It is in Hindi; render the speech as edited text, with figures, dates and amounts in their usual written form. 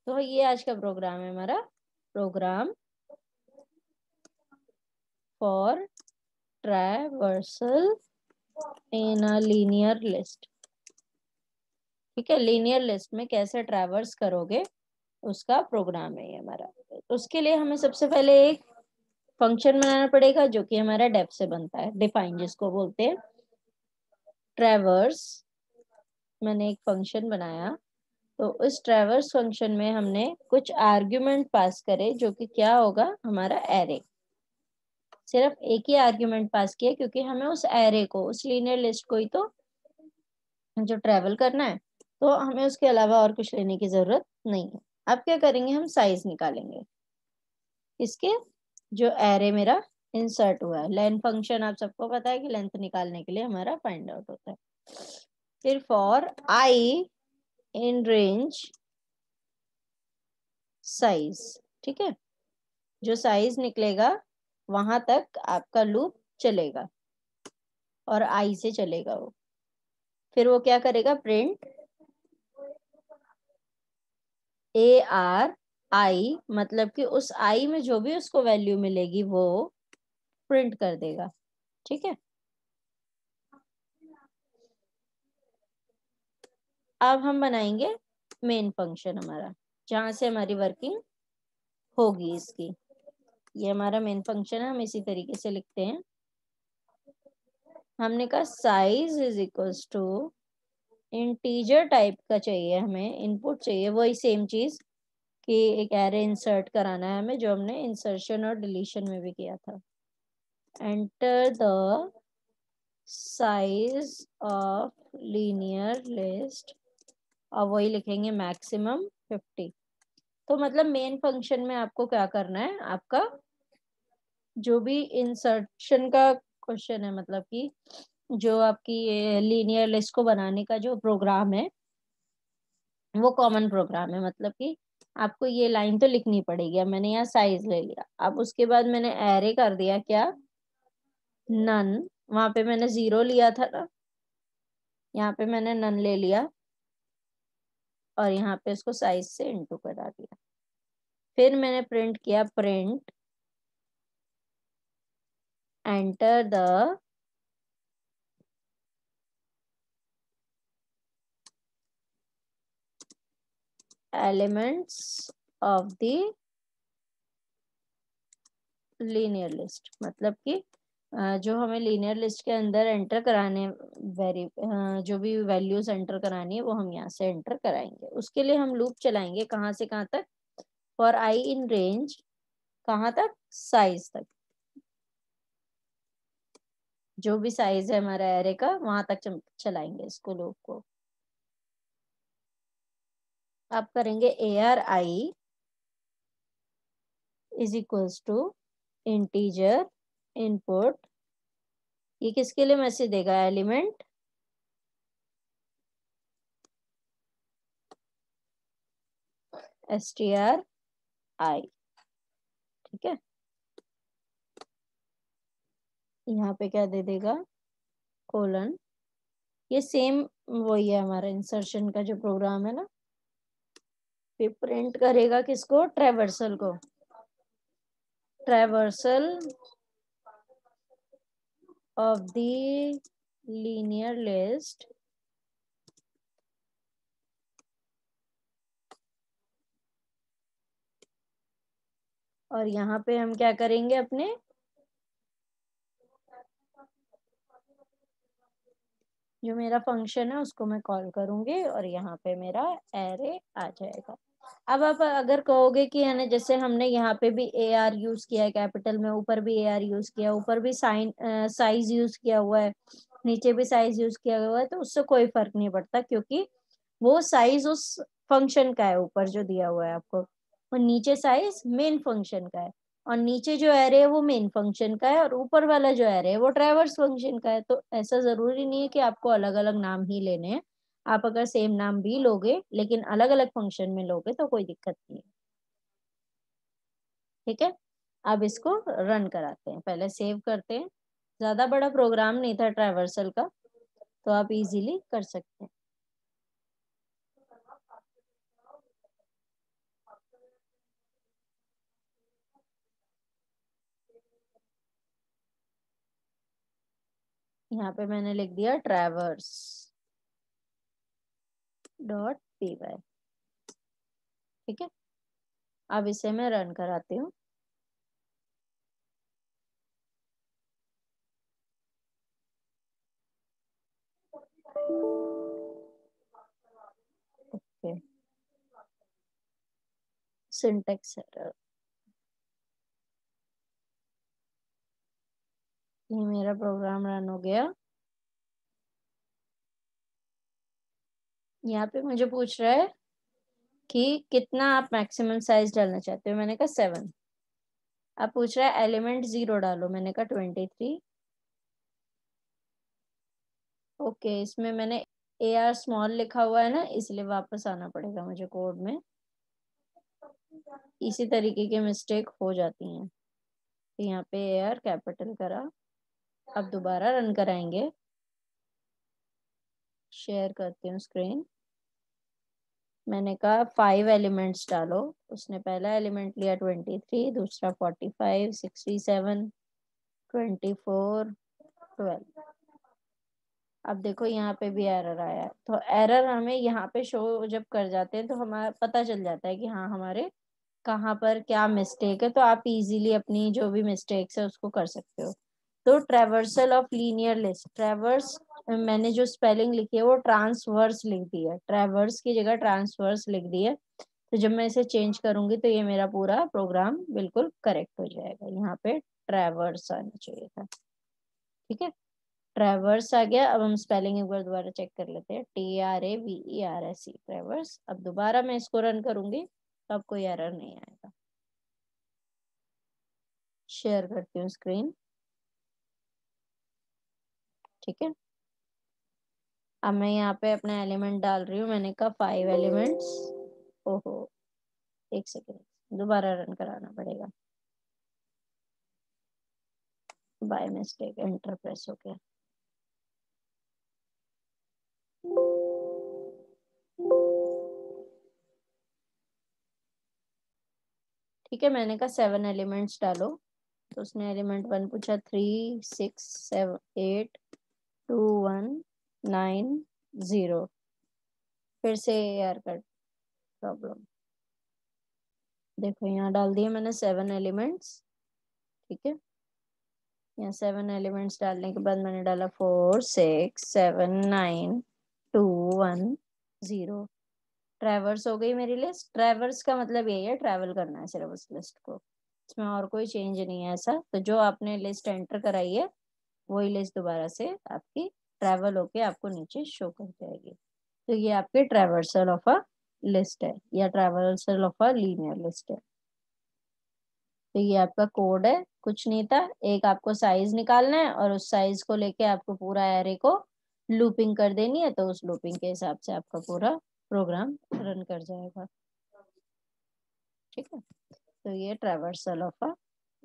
तो ये आज का प्रोग्राम है हमारा, program for traversal in a linear list. ठीक है, लीनियर लिस्ट में कैसे ट्रैवर्स करोगे उसका प्रोग्राम है ये हमारा। उसके लिए हमें सबसे पहले एक फंक्शन बनाना पड़ेगा जो कि हमारा डेफ से बनता है, डिफाइन जिसको बोलते हैं। ट्रैवर्स, मैंने एक फंक्शन बनाया, तो उस ट्रैवर्स फंक्शन में हमने कुछ आर्ग्यूमेंट पास करे जो कि क्या होगा, हमारा एरे। सिर्फ एक ही आर्ग्यूमेंट पास किया क्योंकि हमें उस एरे को, उस लीनियर लिस्ट को ही तो जो ट्रेवल करना है, तो हमें उसके अलावा और कुछ लेने की जरूरत नहीं है। अब क्या करेंगे, हम साइज निकालेंगे इसके, जो एरे मेरा इंसर्ट हुआ है। लेंथ फंक्शन आप सबको पता है कि लेंथ निकालने के लिए हमारा फाइंड आउट होता है। फिर for I in range size, ठीक है, जो साइज निकलेगा वहां तक आपका लूप चलेगा और आई से चलेगा वो। फिर वो क्या करेगा, प्रिंट ए आर आई, मतलब कि उस आई में जो भी उसको वैल्यू मिलेगी वो प्रिंट कर देगा। ठीक है, अब हम बनाएंगे मेन फंक्शन हमारा, जहां से हमारी वर्किंग होगी इसकी। ये हमारा मेन फंक्शन है, हम इसी तरीके से लिखते हैं। हमने कहा size is equals to, integer type का चाहिए हमें, इनपुट चाहिए वही सेम चीज कि एक एरे इंसर्ट कराना है हमें, जो हमने इंसर्शन और डिलीशन में भी किया था। Enter the size of linear list, और वही लिखेंगे मैक्सिमम 50। तो मतलब मेन फंक्शन में आपको क्या करना है, आपका जो भी इंसर्शन का क्वेश्चन है, मतलब कि जो आपकी ये लीनियर लिस्ट को बनाने का जो प्रोग्राम है वो कॉमन प्रोग्राम है। मतलब कि आपको ये लाइन तो लिखनी पड़ेगी। अब मैंने यहाँ साइज ले लिया, अब उसके बाद मैंने एरे कर दिया क्या, नन। वहां पे मैंने 0 लिया था ना, यहाँ पे मैंने नन ले लिया और यहाँ पे इसको साइज से इनटू करा दिया। फिर मैंने प्रिंट किया, print enter the elements of the linear list. मतलब कि जो हमें लीनियर लिस्ट के अंदर एंटर कराने, जो भी वैल्यूज एंटर करानी है वो हम यहाँ से एंटर कराएंगे। उसके लिए हम लूप चलाएंगे, कहाँ से कहाँ तक, फॉर आई इन रेंज, कहाँ तक, साइज तक। जो भी साइज है हमारा एरे का वहां तक चलाएंगे इसको, लूप को। आप करेंगे A R I is equals to integer input, ये किसके लिए मैसेज देगा, एलिमेंट str i। ठीक है, यहाँ पे क्या दे देगा, कोलन। ये सेम वही है हमारा इंसर्शन का जो प्रोग्राम है ना। फिर प्रिंट करेगा किसको, ट्रैवर्सल को, traversal of the linear list, और यहाँ पे हम क्या करेंगे, अपने जो मेरा फंक्शन है उसको मैं कॉल करूंगी और यहाँ पे मेरा एरे आ जाएगा। अब आप अगर कहोगे कि है ना, जैसे हमने यहाँ पे भी ए आर यूज किया है कैपिटल में, ऊपर भी ए आर यूज किया, ऊपर भी साइज यूज किया हुआ है, नीचे भी साइज यूज किया हुआ है, तो उससे कोई फर्क नहीं पड़ता क्योंकि वो साइज उस फंक्शन का है ऊपर जो दिया हुआ है आपको, और नीचे साइज मेन फंक्शन का है। और नीचे जो एरे है वो मेन फंक्शन का है और ऊपर वाला जो एरे है वो ट्रैवर्स फंक्शन का है। तो ऐसा जरूरी नहीं है कि आपको अलग अलग नाम ही लेने हैं। आप अगर सेम नाम भी लोगे लेकिन अलग अलग फंक्शन में लोगे तो कोई दिक्कत नहीं है। ठीक है, अब इसको रन कराते हैं, पहले सेव करते हैं। ज्यादा बड़ा प्रोग्राम नहीं था ट्रैवर्सल का, तो आप इजीली कर सकते हैं। यहाँ पे मैंने लिख दिया ट्रैवर्स डॉट पी वाई। ठीक है, अब इसे मैं रन कराती हूँ। Okay, syntax error. ये मेरा प्रोग्राम रन हो गया। यहाँ पे मुझे पूछ रहा है कि कितना आप मैक्सिमम साइज डालना चाहते हो, मैंने कहा 7। अब पूछ रहा है एलिमेंट 0 डालो, मैंने कहा 23। ओके, इसमें मैंने AR स्मॉल लिखा हुआ है ना, इसलिए वापस आना पड़ेगा मुझे कोड में। इसी तरीके की मिस्टेक हो जाती हैं। तो यहाँ पे AR कैपिटल करा। अब दोबारा रन कराएंगे। शेयर करती हूँ स्क्रीन। मैंने कहा 5 एलिमेंट्स डालो। उसने पहला एलिमेंट लिया 23, दूसरा 45, 67, 24, 12। अब देखो यहाँ पे भी एरर आया है। तो एरर हमें यहाँ पे शो जब कर जाते हैं तो हमारा पता चल जाता है कि हाँ हमारे कहाँ पर क्या मिस्टेक है। तो आप इजीली अपनी जो भी मिस्टेक्स है उसको कर सकते हो। तो ट्रेवर्सल ऑफ लीनियर लिस्ट, ट्रेवर्स मैंने जो स्पेलिंग लिखी है वो ट्रांसवर्स लिख दी है, ट्रेवर्स की जगह ट्रांसवर्स लिख दी है। तो जब मैं इसे चेंज करूंगी तो ये मेरा पूरा प्रोग्राम बिल्कुल करेक्ट हो जाएगा। यहाँ पे ट्रेवर्स आना चाहिए था। ठीक है, ट्रेवर्स आ गया। अब हम स्पेलिंग एक बार दोबारा चेक कर लेते हैं, TRAVERS, ट्रेवर्स। अब दोबारा मैं इसको रन करूंगी तो अब कोई एरर नहीं आएगा। शेयर करती हूँ स्क्रीन। ठीक है, अब मैं यहाँ पे अपना एलिमेंट डाल रही हूँ। मैंने कहा 5 एलिमेंट्स। ओहो, एक सेकेंड, दोबारा रन कराना पड़ेगा। बाय मिस्टेक एंटर प्रेस हो गया। ठीक है, मैंने कहा 7 एलिमेंट्स डालो। तो उसने एलिमेंट 1 पूछा, 3, 6, 7, 8, 2, 1, 9, 0। फिर से यार का प्रॉब्लम। देखो यहाँ डाल दिए मैंने 7 एलिमेंट्स। ठीक है, यहाँ 7 एलिमेंट्स डालने के बाद मैंने डाला 4, 6, 7, 9, 2, 1, 0। ट्रैवर्स हो गई मेरी लिस्ट। ट्रैवर्स का मतलब यही है, ट्रैवल करना है सिर्फ उस लिस्ट को, इसमें और कोई चेंज नहीं है ऐसा। तो जो आपने लिस्ट एंटर कराई है वही लिस्ट दोबारा से आपकी ट्रैवल होके आपको नीचे शो कर जाएगी। तो ये आपके ट्रैवर्सल ऑफ अ लिस्ट है या traversal of a linear list है। तो ये आपका कोड है, कुछ नहीं था। एक आपको साइज निकालना है और उस साइज को लेके आपको पूरा एरे को लूपिंग कर देनी है। तो उस लूपिंग के हिसाब से आपका पूरा प्रोग्राम रन कर जाएगा। ठीक है, तो ये ट्रैवर्सल ऑफ अ